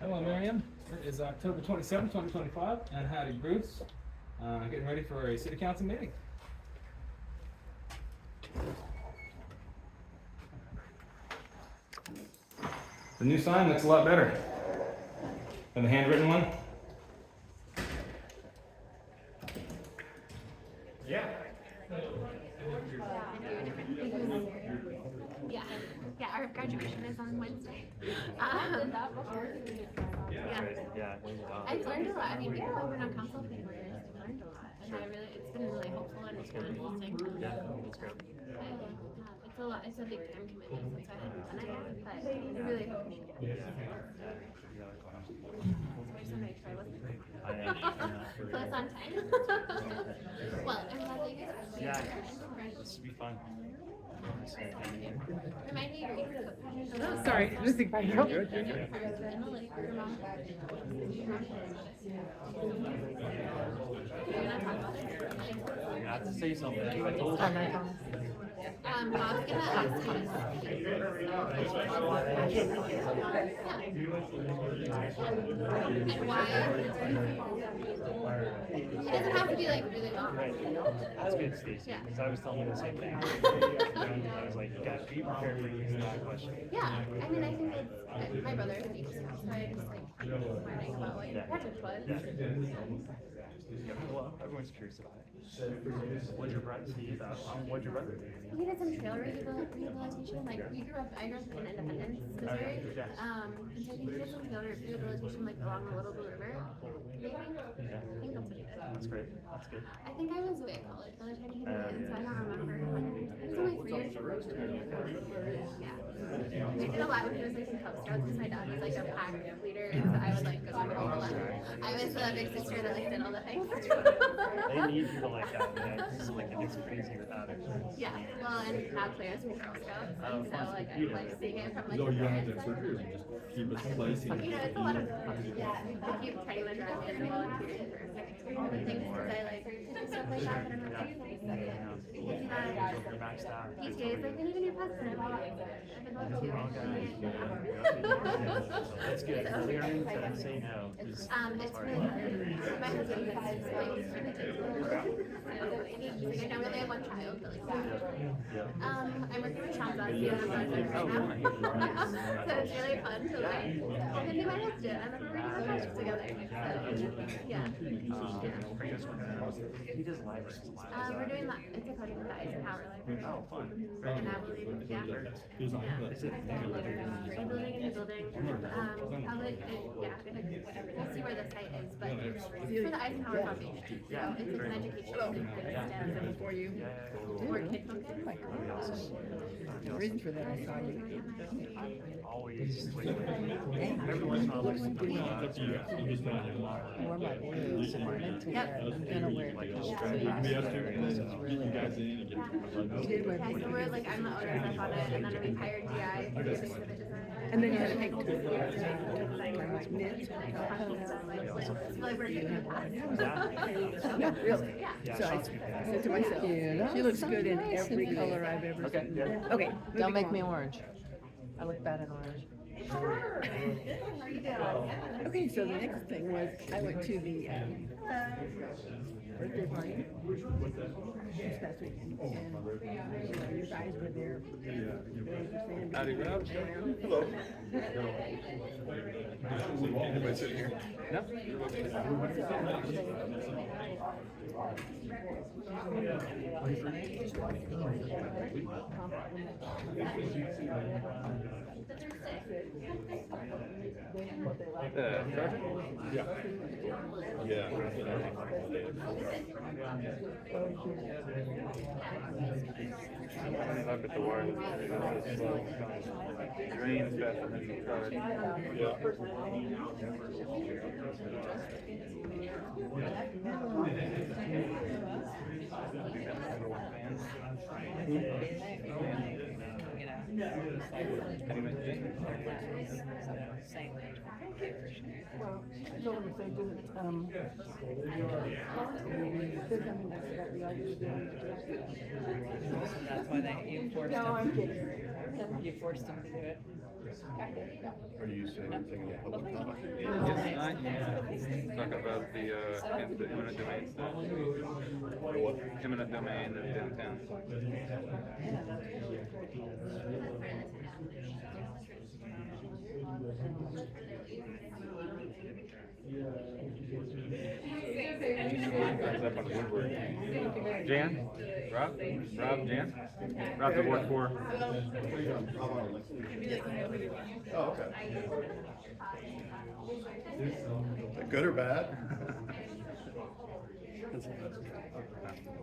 Hello, Merriam. It is October 27, 2025, and howdy, Bruce. Getting ready for a city council meeting. The new sign looks a lot better than the handwritten one. Yeah. Yeah, yeah. Our graduation is on Wednesday. Yeah. I've learned a lot. I mean, even though I've been on council for 4 years, I've learned a lot, and it's been really helpful and it's been interesting. Yeah, that's great. It's a lot. It's a big time commitment, so I haven't done it yet, but I really hope we should. So I just want to make sure I wasn't close on time. Well, I'm glad that you guys are Yeah, here. this would be fun. Remind me your cook. Oh, sorry, just think about your Your mom. You're gonna talk about it? You have to say something. I told Oh, you. my God. Mom's gonna ask you. And why? It doesn't have to be like really long. Right. That's good, Stacey. Yeah. Because I was telling you the same thing. I was like, you gotta be prepared for that question. Yeah, I mean, I think it's my brother is a teacher, so I just like learning about what your project was. Yeah, well, everyone's curious about it. What'd your brother see? What'd your brother do? He did some trail rehabilitation. Like I grew up in Independence, Missouri. Okay. And so he did some trail rehabilitation like along the Little Blue River. Maybe. Yeah. I think that's what he did. That's great. That's good. I think I was away at college by the time he did it, so I don't remember. It was only 3 years ago. Yeah. We did a lot when he was like in Cub Scouts because my dad was like a pack leader, and so I would like go to all the I was the big sister that like did all the things. They need people like that. Man. It's like it gets crazy without it. Yeah, well, and now Claire's from Girl Scouts, and so like I like seeing it from like No, the you don't have to parents' have surgery, side. you just keep it placing. You know, it's a lot of I keep trying to drive me as a volunteer for things because I like do stuff like that, but I'm not doing You're maxed out. PTAs, like, and even your president, I've been love to. That's good. Learning to say no is It's really hard. My husband is like, I know we only have one child, but like, I'm working with Sean's on the other project right now. So it's really fun to like, and then my husband, and then we're doing a project together. So, yeah. he does libraries. We're doing that. It's a coding with the Eisenhower Library. Oh, fun. And I believe, yeah. Is it I'm building a new building. Probably, yeah, we'll see where the site is, but it's for the Eisenhower Foundation. So it's an educational thing for the staff. for you. More kid focused. The reason for that, I saw you. always every once in a while there's something Wore my blues and I meant to wear it. I'm gonna wear it. We have to, keep you guys in and get You did wear Yeah, so we're like, I'm the owner of on it, and then we hired GI to give us the design. And then you had to take pictures. Like knit. So like we're doing that. No, really. So I said to myself, she looks good in every color I've ever seen. Okay. Don't make me orange. I look bad in orange. Okay, so the next thing was I went to the birthday party this past week, and you guys were there. Howdy, Rob. Hello. Anybody sitting here? No? Yeah. Yeah. Up at the wire, drains faster than you tried. That's why you forced them. You forced them to do it. Are you saying anything in the public comment? Yes, I am. Talk about the eminent domain stuff. What? Eminent domain in downtown. Thumbs up on Woodward. Jan? Rob? Jan? Rob's at Ward 4. Oh, okay. Good or bad?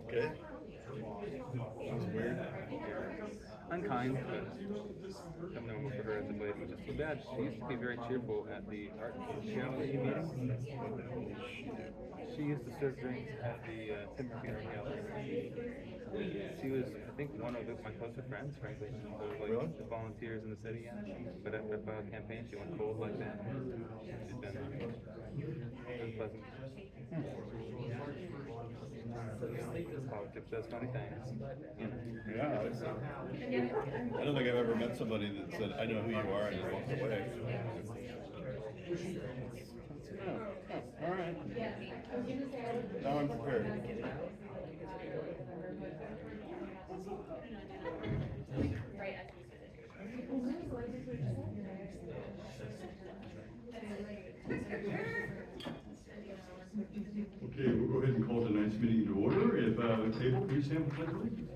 Okay. That's weird. Unkind, but I'm normal for her at the place, which is too bad. She used to be very cheerful at the art show meetings. She used to serve drinks at the Timber Funeral Gallery. She was, I think, one of my closer friends, frankly. There was like Really? the volunteers in the city, yeah. But after the campaign, she went cold like that. She's been unpleasant. Politics does funny things. You know. Yeah. I don't think I've ever met somebody that said, I know who you are, and just walked away. Oh, all right. Now I'm prepared. Okay, we'll go ahead and call tonight's meeting to order. If Abel, please stand for pledge allegiance.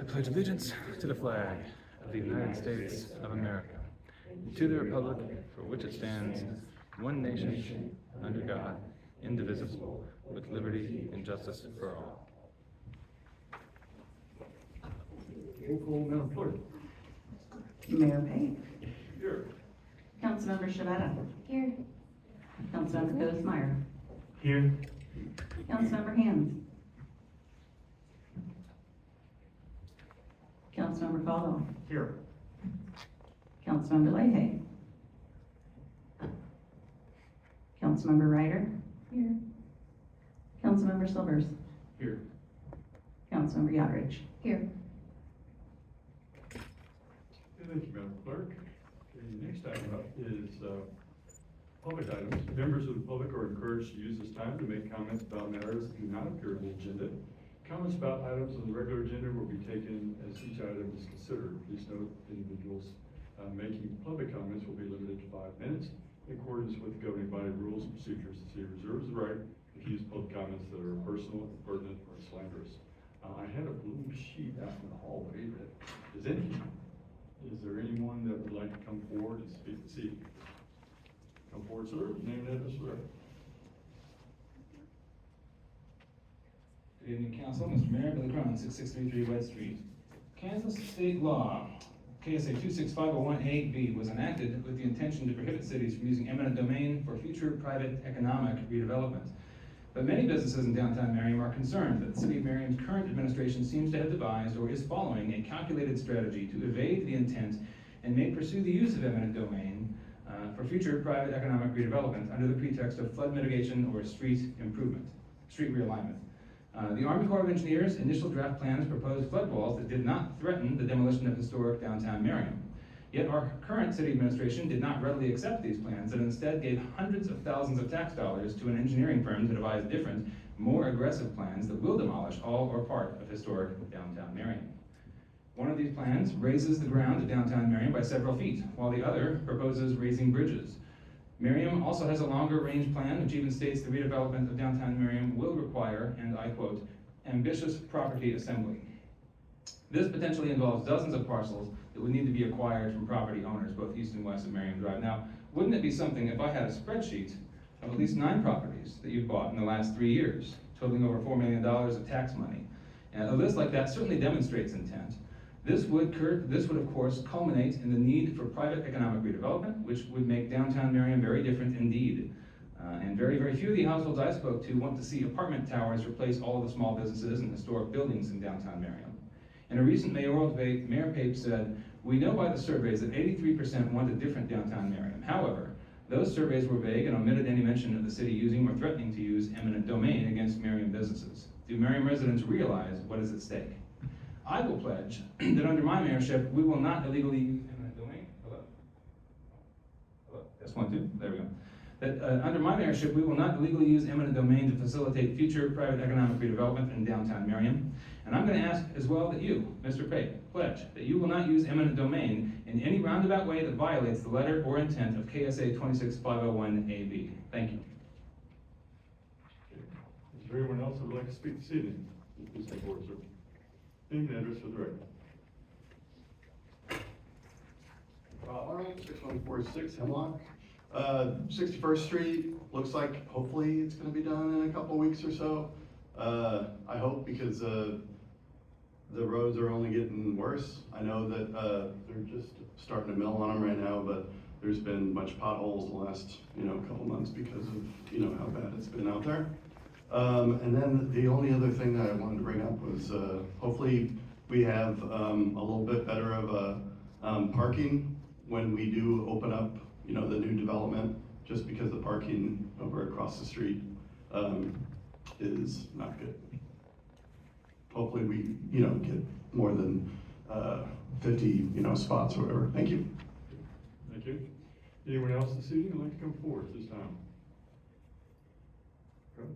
I pledge allegiance to the flag of the United States of America, and to the republic for which it stands, one nation, under God, indivisible, with liberty and justice for all. Roll call, Madam Clerk. Mayor Payne. Here. Councilmember Shavetta. Here. Councilmember Goesmeyer. Here. Councilmember Hands. Councilmember Caldwell. Here. Councilmember Leahy. Councilmember Ryder. Here. Councilmember Silvers. Here. Councilmember Yodridge. Here. Thank you, Madam Clerk. Okay, the next item up is public items. Members of the public are encouraged to use this time to make comments about matters that do not appear on the agenda. Comments about items on the regular agenda will be taken as each item is considered. Please note individuals making public comments will be limited to 5 minutes in accordance with the governing body rules and procedures. The city reserves the right to use public comments that are personal, pertinent, or slanderous. I had a blue sheet out in the hallway that is there anyone that would like to come forward and speak this evening? Come forward, sir. Name and address, sir. Good evening, Council. Mr. Mayor, Billy Cronin, 6633 West Street. Kansas state law, KSA 265018B, was enacted with the intention to prohibit cities from using eminent domain for future private economic redevelopment. But many businesses in downtown Merriam are concerned that the city of Merriam's current administration seems to have devised or is following a calculated strategy to evade the intent and may pursue the use of eminent domain for future private economic redevelopment under the pretext of flood mitigation or street realignment. The Army Corps of Engineers' initial draft plans proposed flood walls that did not threaten the demolition of historic downtown Merriam. Yet our current city administration did not readily accept these plans and instead gave hundreds of thousands of tax dollars to an engineering firm to devise different, more aggressive plans that will demolish all or part of historic downtown Merriam. One of these plans raises the ground of downtown Merriam by several feet, while the other proposes raising bridges. Merriam also has a longer range plan, which even states the redevelopment of downtown Merriam will require, and I quote, ambitious property assembly. This potentially involves dozens of parcels that would need to be acquired from property owners, both east and west of Merriam Drive. Now, wouldn't it be something if I had a spreadsheet of at least 9 properties that you've bought in the last 3 years, totaling over $4 million of tax money? And a list like that certainly demonstrates intent. This would of course culminate in the need for private economic redevelopment, which would make downtown Merriam very different indeed. And very, very few of the households I spoke to want to see apartment towers replace all of the small businesses and historic buildings in downtown Merriam. In a recent mayoral debate, Mayor Pape said, "We know by the surveys that 83% want a different downtown Merriam. However, those surveys were vague and omitted any mention of the city using or threatening to use eminent domain against Merriam businesses. Do Merriam residents realize what is at stake?" I will pledge that under my mayorship, we will not illegally use eminent domain. Hello? Hello? That's 1, 2, there we go. That under my mayorship, we will not illegally use eminent domain to facilitate future private economic redevelopment in downtown Merriam. And I'm gonna ask as well that you, Mr. Pate, pledge that you will not use eminent domain in any roundabout way that violates the letter or intent of KSA 26501AB. Thank you. Is there anyone else who would like to speak this evening? Please come forward, sir. Name and address for the record. Arnold, 6146 Hemlock. 61st Street, looks like hopefully it's gonna be done in a couple weeks or so. I hope, because the roads are only getting worse. I know that they're just starting to mill on them right now, but there's been much potholes the last, couple months because of, how bad it's been out there. And then the only other thing that I wanted to bring up was, hopefully we have a little bit better of a parking when we do open up, the new development, just because the parking over across the street is not good. Hopefully we, get more than 50, spots or whatever. Thank you. Thank you. Anyone else this evening would like to come forward at this time? Okay.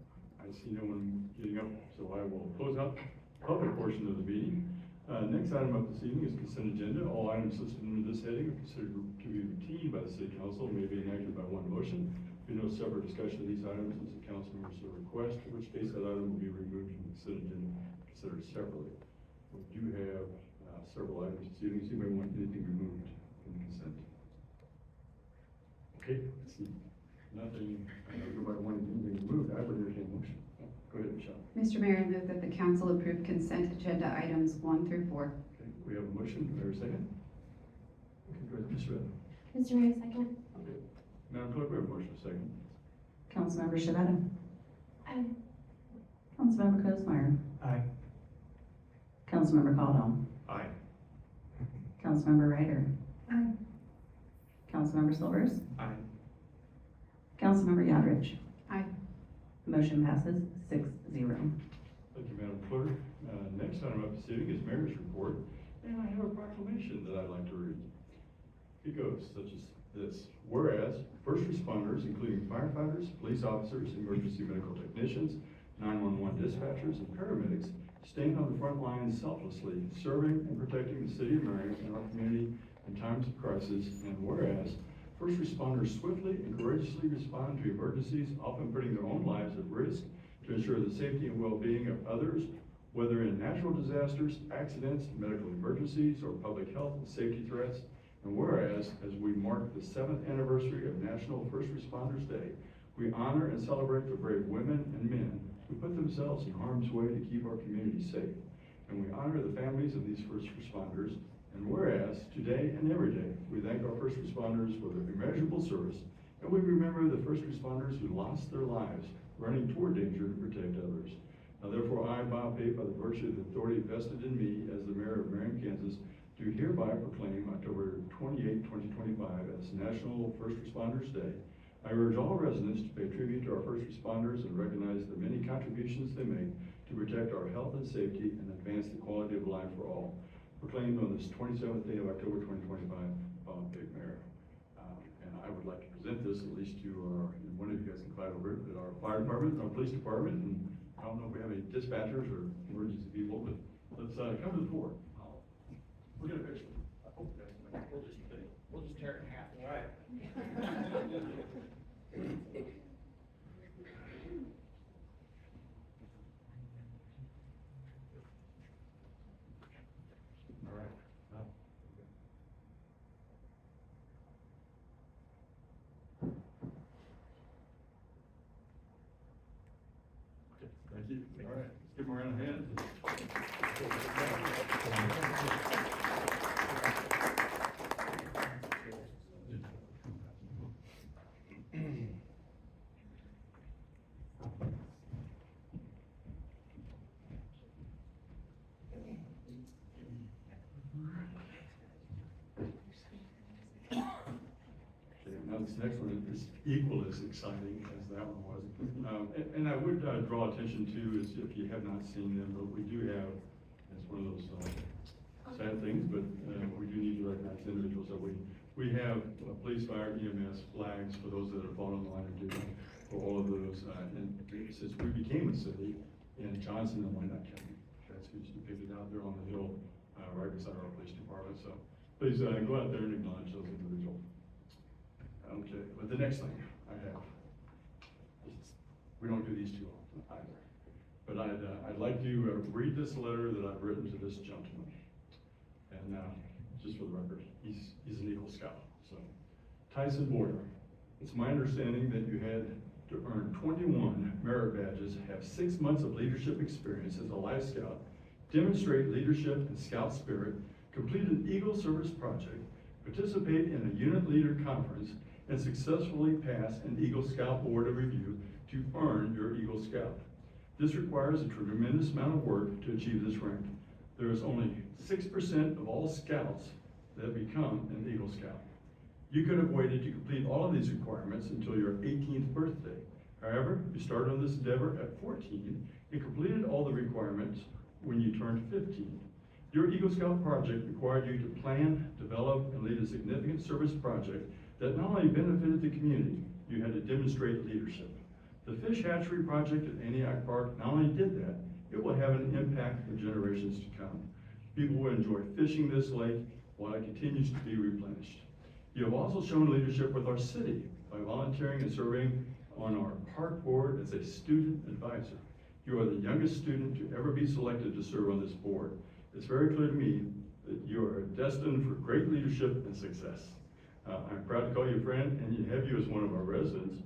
I see no one getting up, so I will close out the public portion of the meeting. Next item up this evening is consent agenda. All items listed under this heading are considered to be routine by the city council and may be enacted by one motion. There will be no separate discussion of these items unless the council members so request, in which case that item will be removed from the consent agenda, considered separately. We do have several items this evening. Does anybody want anything removed from the consent? Okay, let's see. Nothing, everybody wanted anything removed. I would entertain a motion. Go ahead, Michelle. Mr. Mayor, I move that the council approve consent agenda items 1 through 4. Okay, we have a motion. Do we have a second? Okay, go ahead, Ms. Red. Mr. Mayor, second. Okay. Madam Clerk, we have a motion, second. Councilmember Shavetta. Aye. Councilmember Cosmeyer. Aye. Councilmember Caldwell. Aye. Councilmember Ryder. Aye. Councilmember Silvers. Aye. Councilmember Yodridge. Aye. Motion passes 6-0. Thank you, Madam Clerk. Next item up this evening is Mayor's report, and I have a proclamation that I'd like to read. It goes such as this. Whereas first responders, including firefighters, police officers, emergency medical technicians, 911 dispatchers, and paramedics, stand on the front lines selflessly, serving and protecting the city of Merriam and our community in times of crisis. And whereas first responders swiftly and courageously respond to emergencies, often putting their own lives at risk to ensure the safety and well-being of others, whether in natural disasters, accidents, medical emergencies, or public health and safety threats. And whereas, as we mark the 7th anniversary of National First Responders Day, we honor and celebrate the brave women and men who put themselves in harm's way to keep our community safe. And we honor the families of these first responders. And whereas, today and every day, we thank our first responders for their immeasurable service, and we remember the first responders who lost their lives running toward danger to protect others. Now therefore, I, Bob Pate, by the virtue of the authority vested in me as the mayor of Merriam, Kansas, do hereby proclaim October 28, 2025 as National First Responders Day. I urge all residents to pay tribute to our first responders and recognize the many contributions they make to protect our health and safety and advance the quality of life for all. Proclaimed on this 27th day of October 2025, Bob Pate, Mayor. And I would like to present this at least to our, and one of you guys can fight over it, but our fire department, our police department, and I don't know if we have any dispatchers or emergency people, but let's come to the floor. We're gonna fix it. I hope you guys can make it. We'll just tear it in half. All right. All right. Okay, thank you. All right, let's give them a round of hands. Now this next one is equal as exciting as that one was. And I would draw attention to, is if you have not seen them, but we do have, as one of those sad things, but we do need to recognize individuals. So we have police, fire, EMS flags for those that have fallen on the line of duty, for all of those. And since we became a city in Johnson and Wyandotte County, that's who's depicted out there on the hill right beside our police department. So please go out there and acknowledge those individuals. Okay, but the next thing I have, we don't do these too often either. But I'd like to read this letter that I've written to this gentleman. And just for the record, he's an Eagle Scout. So, Tyson Boyer, it's my understanding that you had to earn 21 merit badges, have 6 months of leadership experience as a Life Scout, demonstrate leadership and Scout spirit, complete an Eagle Service project, participate in a unit leader conference, and successfully pass an Eagle Scout Board of Review to earn your Eagle Scout. This requires a tremendous amount of work to achieve this rank. There is only 6% of all Scouts that become an Eagle Scout. You could have waited to complete all of these requirements until your 18th birthday. However, you started on this endeavor at 14 and completed all the requirements when you turned 15. Your Eagle Scout project required you to plan, develop, and lead a significant service project that not only benefited the community, you had to demonstrate leadership. The fish hatchery project at Antioch Park not only did that, it will have an impact for generations to come. People will enjoy fishing this lake while it continues to be replenished. You have also shown leadership with our city by volunteering and serving on our park board as a student advisor. You are the youngest student to ever be selected to serve on this board. It's very clear to me that you are destined for great leadership and success. I'm proud to call you a friend and have you as one of our residents.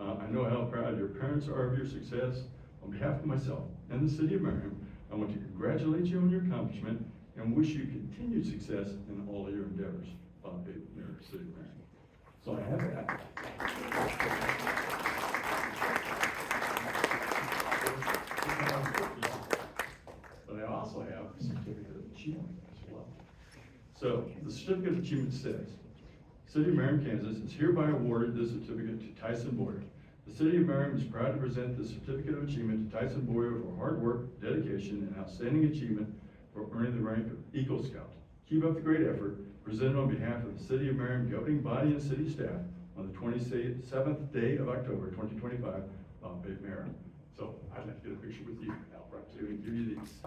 I know how proud your parents are of your success. On behalf of myself and the city of Merriam, I want to congratulate you on your accomplishment and wish you continued success in all of your endeavors. Bob Babe, Mayor of the City of Merriam. So I have that. But I also have a certificate of achievement as well. So the certificate of achievement says, City of Merriam, Kansas is hereby awarded this certificate to Tyson Boyer. The City of Merriam is proud to present this certificate of achievement to Tyson Boyer for hard work, dedication, and outstanding achievement for earning the rank of Eagle Scout. Keep up the great effort. Presented on behalf of the City of Merriam governing body and city staff on the 27th day of October 2025, Bob Babe, Mayor. So I'd like to get a picture with you, Al, right to give you these.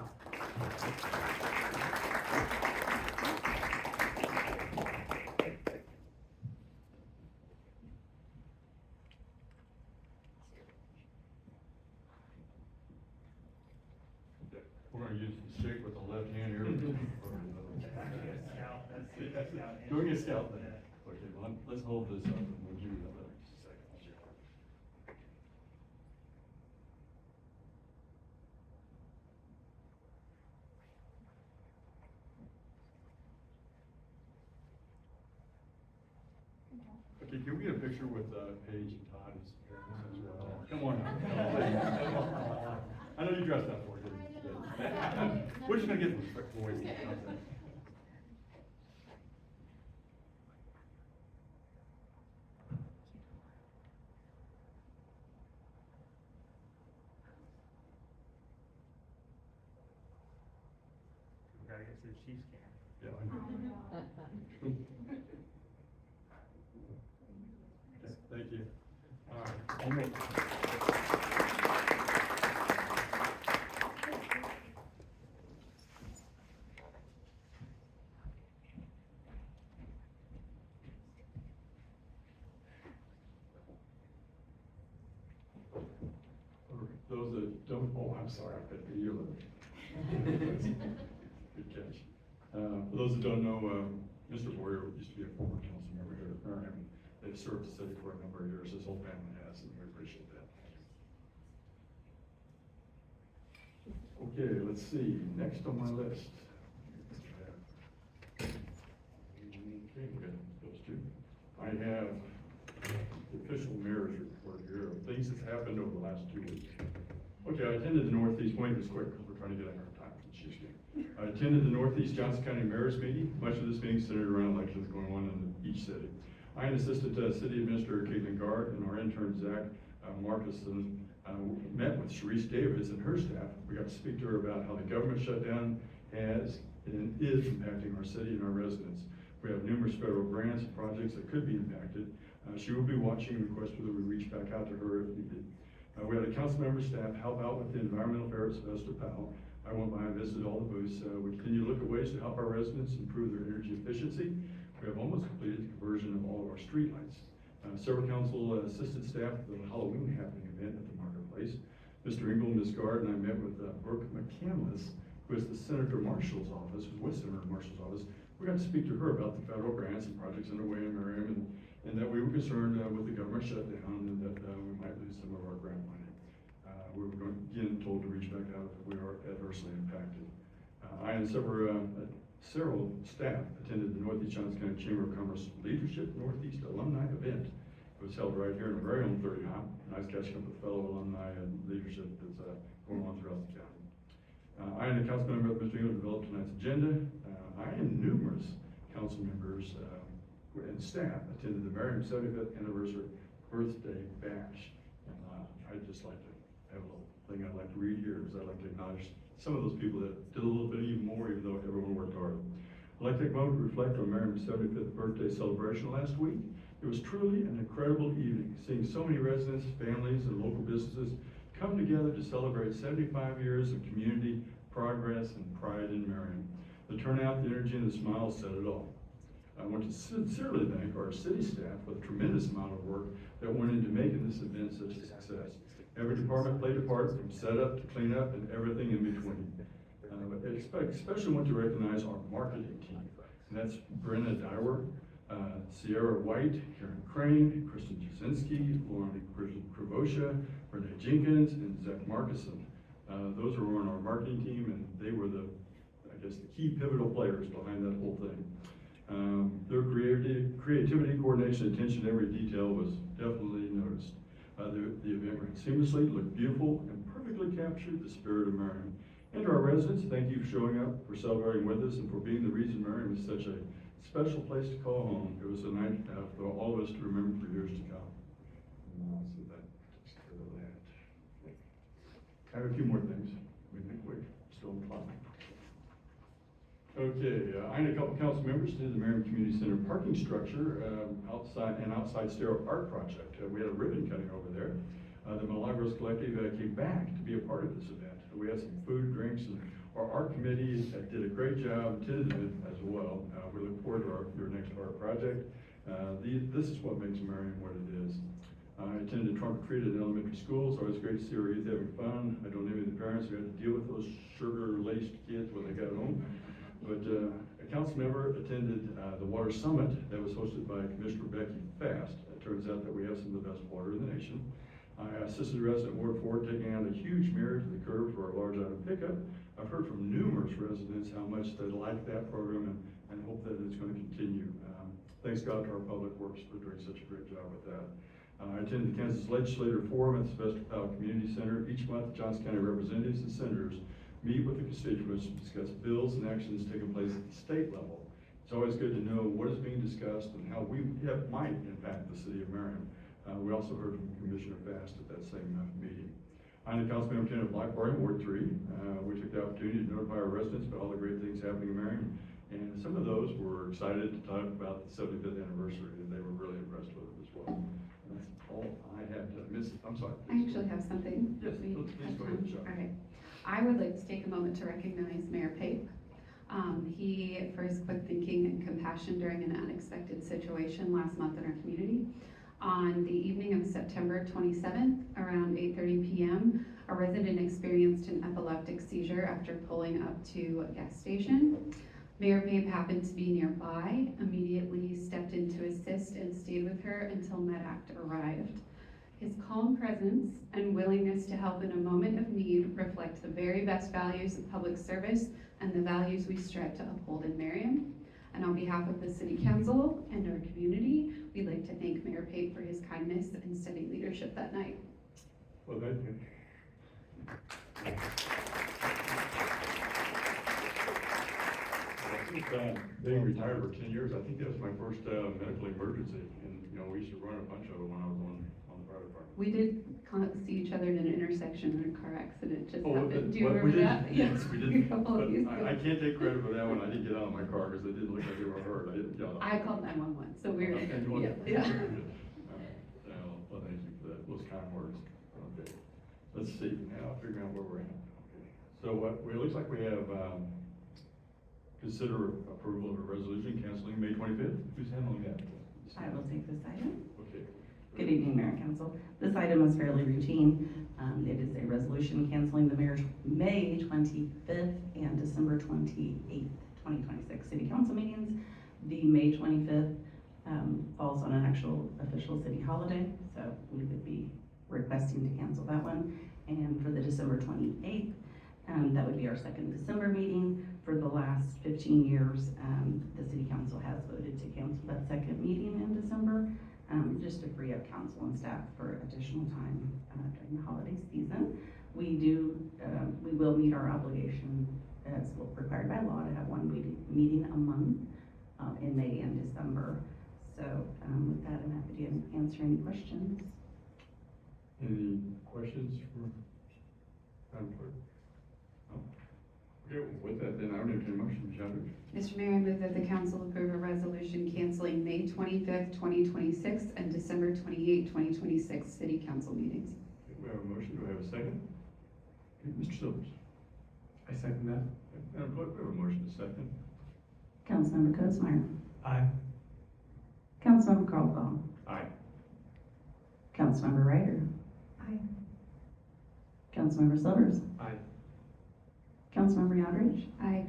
We're going to use the stick with the left hand here. Doing a scout then. Okay, well, let's hold this up and we'll give you that letter in just a second. Okay, can we get a picture with Paige and Todd? Come on now. I know you dressed up for it. We're just gonna get the boys. We gotta get to the Chiefs game. Yeah, I know. Okay, thank you. All right. Those that don't, oh, I'm sorry, I picked you. Good catch. For those that don't know, Mr. Boyer used to be a former council member here at Merriam. They've served the city for a number of years, his whole family has, and we appreciate that. Okay, let's see, next on my list. Okay, we got those two. I have the official mayor's report here of things that's happened over the last 2 weeks. Okay, I attended the Northeast, wait, this quick, because we're trying to get our time for the Chiefs game. I attended the Northeast Johnson County Mayor's meeting. Much of this meeting centered around elections going on in each city. I and Assistant City Administrator Caitlin Gard and our intern Zach Marcuson met with Sharice Davis and her staff. We got to speak to her about how the government shutdown has and is impacting our city and our residents. We have numerous federal grants and projects that could be impacted. She will be watching and request whether we reach back out to her if needed. We had a council member staff help out with the environmental fair at Sylvester Powell. I went by and visited all the booths. We continue to look at ways to help our residents improve their energy efficiency. We have almost completed the conversion of all of our streetlights. Several council assistant staff at the Halloween happening event at the marketplace. Mr. Engel and Ms. Gard and I met with Brooke McCandless, who is the Senator Marshall's office, who's with Senator Marshall's office. We got to speak to her about the federal grants and projects underway in Merriam, and that we were concerned with the government shutdown and that we might lose some of our grant money. We were again told to reach back out if we are adversely impacted. I and several staff attended the Northeast Johnson County Chamber of Commerce Leadership Northeast Alumni event. It was held right here in Merriam, 39. Nice catching up with fellow alumni and leadership that's going on throughout the county. I and the council member of Mr. England developed tonight's agenda. I and numerous council members and staff attended the Merriam 75th anniversary birthday bash. And I'd just like to have a little thing I'd like to read here, because I'd like to acknowledge some of those people that did a little bit even more, even though everyone worked hard. I'd like to take a moment to reflect on Merriam's 75th birthday celebration last week. It was truly an incredible evening, seeing so many residents, families, and local businesses come together to celebrate 75 years of community progress and pride in Merriam. The turnout, the energy, and the smiles said it all. I want to sincerely thank our city staff for the tremendous amount of work that went into making this event such a success. Every department played a part, from setup to cleanup and everything in between. But especially want to recognize our marketing team. And that's Brenna Dyer, Sierra White, Karen Crane, Kristen Jasinski, Lauren Kravosha, Renee Jenkins, and Zach Markison. Those were on our marketing team, and they were the key pivotal players behind that whole thing. Their creativity, coordination, attention to every detail was definitely noticed. The event ran seamlessly, looked beautiful, and perfectly captured the spirit of Merriam. And to our residents, thank you for showing up, for celebrating with us, and for being the reason Merriam is such a special place to call home. It was a night for all of us to remember for years to come. So that takes care of that. I have a few more things. We think we're still on the clock. Okay, I and a couple council members did the Merriam Community Center parking structure outside stereo art project. We had a ribbon cutting over there. The Milagros Collective came back to be a part of this event. We had some food, drinks, and our art committee did a great job, attended it as well. We look forward to your next art project. This is what makes Merriam what it is. I attended trunk or treat at elementary school, so it's great to see our youth having fun. I don't envy the parents who had to deal with those sugar-laced kids when they got home. But a council member attended the water summit that was hosted by Commissioner Becky Fast. It turns out that we have some of the best water in the nation. I assisted resident Ward 4 taking out a huge mirror to the curb for our large item pickup. I've heard from numerous residents how much they like that program and hope that it's going to continue. Thanks God to our public works for doing such a great job with that. I attended the Kansas Legislative Forum at the Sylvester Powell Community Center. Each month, Johnson County representatives and senators meet with the constituents to discuss bills and actions taking place at the state level. It's always good to know what is being discussed and how we might impact the city of Merriam. We also heard from Commissioner Fast at that same meeting. I'm the council member of Black Party, Ward 3. We took the opportunity to notify our residents about all the great things happening in Merriam. And some of those were excited to talk about the 75th anniversary, and they were really impressed with it as well. And that's all I had to miss. I'm sorry. I actually have something. Yes, please go ahead, Michelle. All right. I would like to take a moment to recognize Mayor Pape. He, for his quick thinking and compassion during an unexpected situation last month in our community. On the evening of September 27th, around 8:30 p.m., a resident experienced an epileptic seizure after pulling up to a gas station. Mayor Pape happened to be nearby, immediately stepped in to assist and stayed with her until MedAct arrived. His calm presence and willingness to help in a moment of need reflect the very best values of public service and the values we strive to uphold in Merriam. And on behalf of the City Council and our community, we'd like to thank Mayor Pape for his kindness and steady leadership that night. Well, thank you. Being retired for 10 years, I think that was my first medical emergency. And, we used to run a bunch of them when I was on the fire department. We did see each other in an intersection intersection in a car accident just Oh, happened. Do you we remember did- that? Yes, we A did. couple But of years ago. I can't take credit for that one. I didn't get out of my car because it didn't look like they were hurt. I didn't get out. I called 911, so we're, Okay, yeah, yeah. Well, thank you for that, those kind words. Okay, let's see, now I'll figure out where we're at. Okay. So it looks like we have, consider approval of a resolution canceling May 25th. Who's handling that? I will take this item. Okay. Good evening, Mayor and Council. This item is fairly routine. It is a resolution canceling the mayor's May 25th and December 28th, 2026 city council meetings. The May 25th falls on an actual official city holiday, so we would be requesting to cancel that one. And for the December 28th, that would be our second December meeting. For the last 15 years, the city council has voted to cancel that second meeting in December, just to free up council and staff for additional time during the holiday season. We will meet our obligation as required by law to have one meeting a month in May and December. So with that, I'm happy to answer any questions. Any questions for Madam Clerk? No? Okay, with that, then I would entertain a motion, Ms. Yadrich. Mr. Mayor, I move that the council approve a resolution canceling May 25th, 2026 and December 28th, 2026 city council meetings. Okay, we have a motion, do we have a second? Okay, Mr. Silvers. I second that. Okay, Madam Clerk, we have a motion, a second. Councilmember Cosmeyer. Aye. Councilmember Caldwell. Aye. Councilmember Ryder. Aye. Councilmember Silvers. Aye. Councilmember Yodridge. Aye.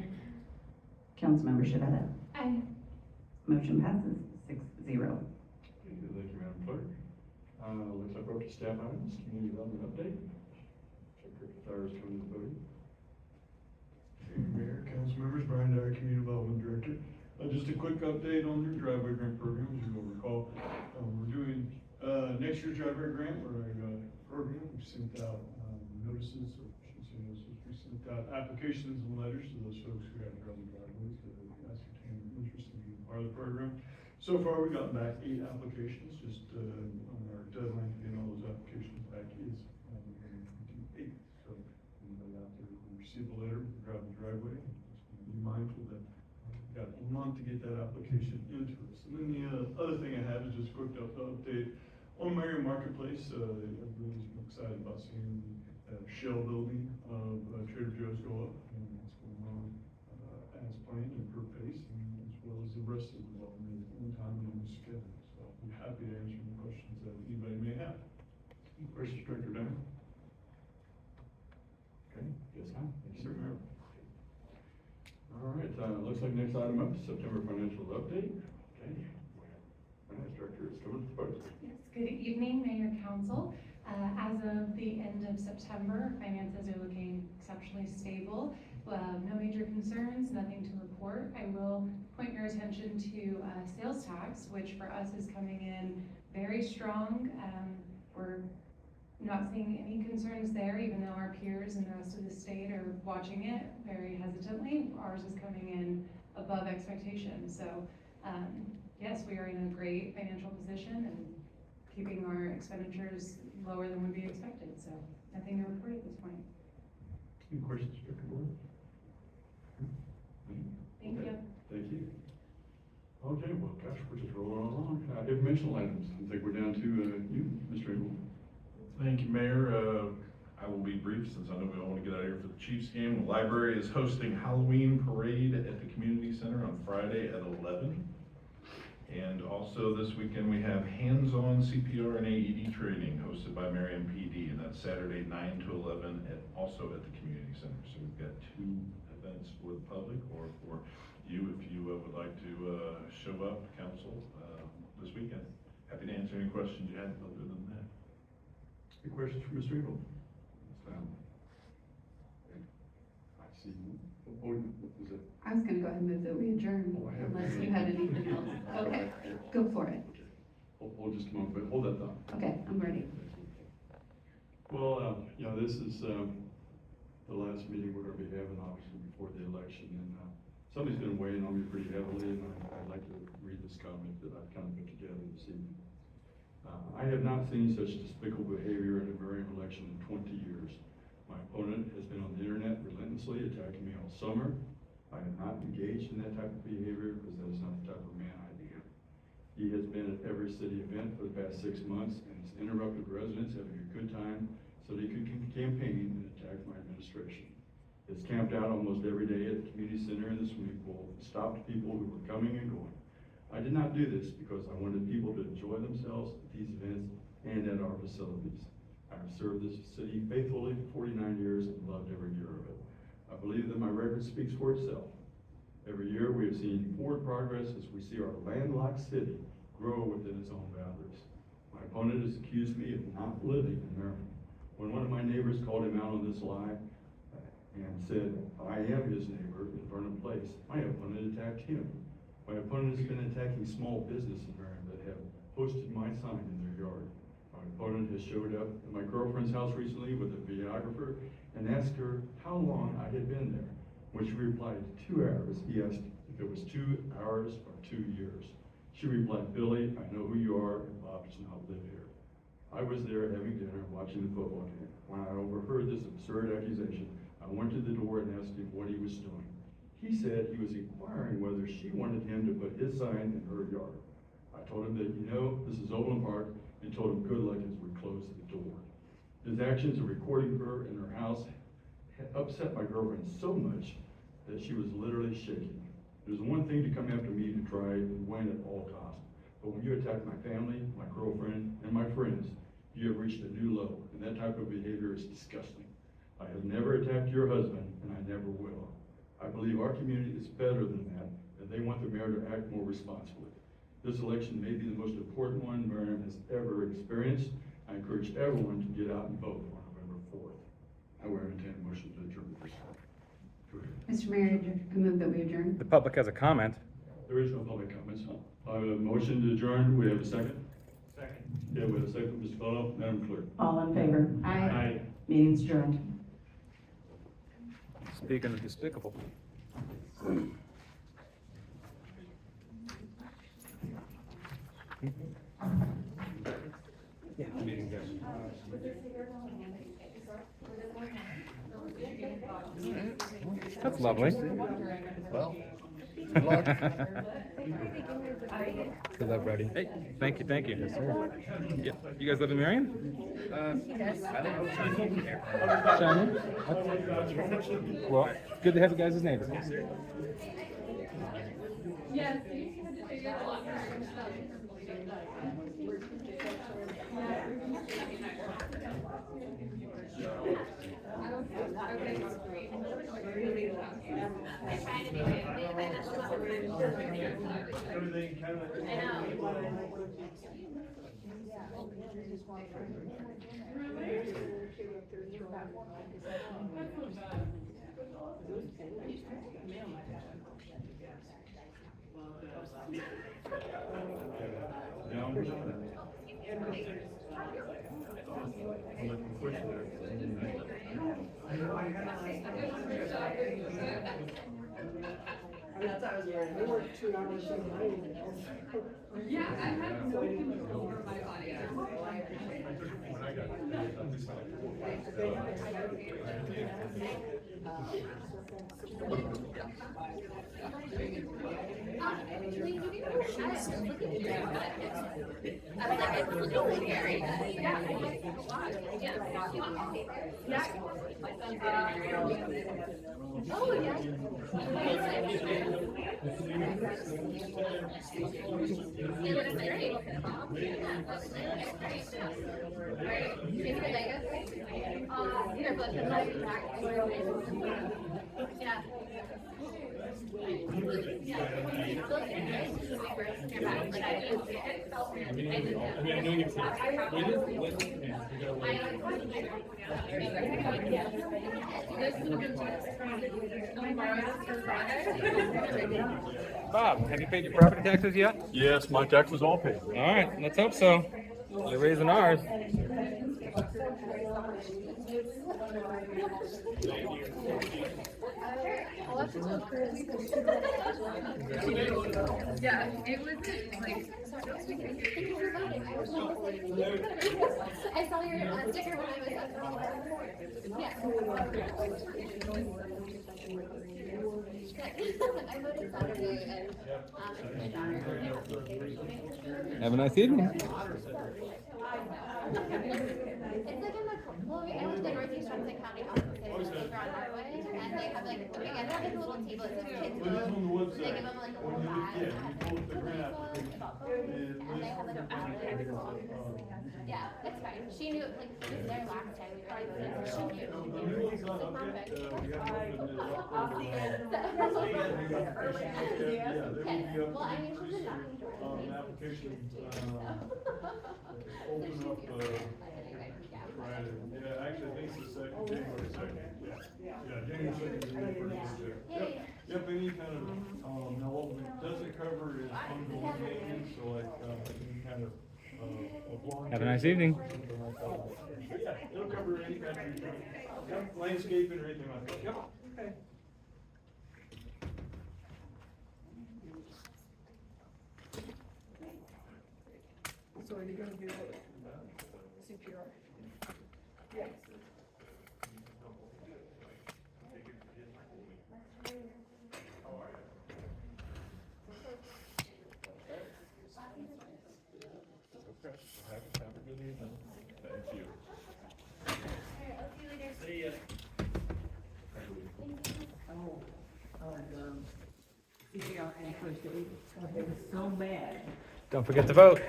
Councilmember Shavetta. Aye. Motion passes 6-0. Thank you, Madam Clerk. Looks like we're up to staff items, community development update. Secretary Dyer is coming to the podium. Mayor, council members, Brian Dyer, Community Development Director. Just a quick update on your driveway grant program, as you will recall. We're doing, next year's driveway grant, we're a program, we sent out, notices, or I shouldn't say notices, we sent out applications and letters to those folks who have their own driveways to ascertain interest in being part of the program. So far, we've gotten back 8 applications, just, on our deadline to get all those applications back is, November 28th. So, anybody out there who received a letter, gravel driveway, just be mindful that we've got a month to get that application into us. And then the other thing I have is just a quick update on Merriam Marketplace. Everybody's excited about seeing the shell building of Trader Joe's go up, and it's going on as planned and per pace, and as well as the rest of the development on time and on schedule. So I'll be happy to answer any questions that anybody may have. Any questions, Director Dyer? Okay, yes, ma'am. Thank you, sir. All right, looks like next item up is September financial update. Okay. Finance Director is coming to the podium. Yes, good evening, Mayor Council. As of the end of September, finances are looking exceptionally stable. No major concerns, nothing to report. I will point your attention to sales tax, which for us is coming in very strong. We're not seeing any concerns there, even though our peers in the rest of the state are watching it very hesitantly. Ours is coming in above expectations. So yes, we are in a great financial position and keeping our expenditures lower than would be expected. So nothing to report at this point. Any questions, Director Board? Thank you. Thank you. Okay, well, gosh, we're just rolling along. Informational items. I think we're down to you, Mr. Abel. Thank you, Mayor. I will be brief since I know we all want to get out of here for the Chiefs game. The library is hosting Halloween parade at the community center on Friday at 11. And also this weekend we have hands-on CPR and AED training hosted by Merriam PD, and that's Saturday 9 to 11 also at the community center. So we've got 2 events for the public or for you if you would like to show up, council, this weekend. Happy to answer any questions you have other than that. Any questions for Mr. Abel? I see. What was it? I was gonna go ahead and move that we adjourn, Oh, I have- unless you had anything else. Okay, go for it. Hold just a moment, but hold that thought. Okay, I'm ready. Well, you know, this is the last meeting we're going to be having, obviously, before the election, and somebody's been weighing on me pretty heavily, and I'd like to read this comment that I've kind of put together this evening. I have not seen such despicable behavior in a Merriam election in 20 years. My opponent has been on the internet relentlessly attacking me all summer. I am not engaged in that type of behavior because that is not the type of man I am. He has been at every city event for the past 6 months and has interrupted residents having a good time so they could campaign and attack my administration. He has camped out almost every day at the community center and the swimming pool and stopped people who were coming and going. I did not do this because I wanted people to enjoy themselves at these events and at our facilities. I have served this city faithfully for 49 years and loved every year of it. I believe that my record speaks for itself. Every year we have seen forward progress as we see our landlocked city grow within its own boundaries. My opponent has accused me of not living in Merriam. When one of my neighbors called him out on this lie and said, I am his neighbor in Vernon Place, my opponent attacked him. My opponent has been attacking small business in Merriam that have posted my sign in their yard. My opponent has showed up at my girlfriend's house recently with a videographer and asked her how long I had been there. When she replied 2 hours, he asked if it was 2 hours or 2 years. She replied, Billy, I know who you are, and Bob does not live here. I was there having dinner, watching the football game. When I overheard this absurd accusation, I went to the door and asked him what he was doing. He said he was inquiring whether she wanted him to put his sign in her yard. I told him that, this is Overland Park, and told him good luck as we closed the door. His actions of recording her in her house had upset my girlfriend so much that she was literally shaking. There's one thing to come after me to try and win at all costs, but when you attack my family, my girlfriend, and my friends, you have reached a new low, and that type of behavior is disgusting. I have never attacked your husband, and I never will. I believe our community is better than that, and they want the mayor to act more responsibly. This election may be the most important one Merriam has ever experienced. I encourage everyone to get out and vote on November 4th. I will entertain a motion to adjourn. Mr. Mayor, I move that we adjourn. The public has a comment. There is no public comments. I have a motion to adjourn. We have a second? Second. Yeah, we have a second. Mr. Fellow, Madam Clerk. All in favor? Aye. Meeting's adjourned. Speaking of despicable. Yeah. Meeting there. That's lovely. Well, Good luck, buddy. Hey, thank you. Yes, sir. Yeah. You guys live in Merriam? Shiny? Well, good to have you guys as neighbors. Yes. Everything kind of. We worked 2 hours in the morning. Yeah, I had no control over my body. Oh, yeah. Bob, have you paid your property taxes yet? Yes, my tax was all paid. All right, let's hope so. They're raising ours. Yeah, it was like I was like, I saw your sticker when I was at the yeah. I voted Saturday and my daughter. Have a nice evening. It's like in the, well, I went to the Northeast Brunswick County Hospital, over on Norway, and they have like, they have like a little table, it says kids vote, they give them like a little bag, and they have like a ballot. Yeah, it's fine, she knew, like, she was there last time, we probably voted, so she knew. It's like perfect. Okay, well, I mean, she's a knocking application, open up, Friday. Yeah, actually, I think it's the second, January second. Yeah, January second. Yep, any kind of, now what it doesn't cover is ongoing maintenance, so like, any kind of, lawn Have a nice evening. something like that. Yeah, it'll cover any kind of, landscaping or anything like that. Yep. Okay. So are you gonna do CPR? Yes. Have a good evening. Thank you. Alright, I'll see you later. See ya. CPR and first aid, it was so bad. Don't forget to vote.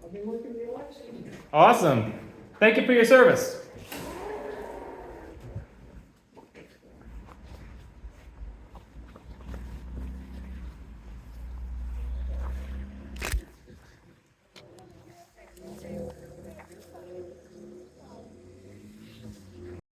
I've been working the election. Awesome. Thank you for your service.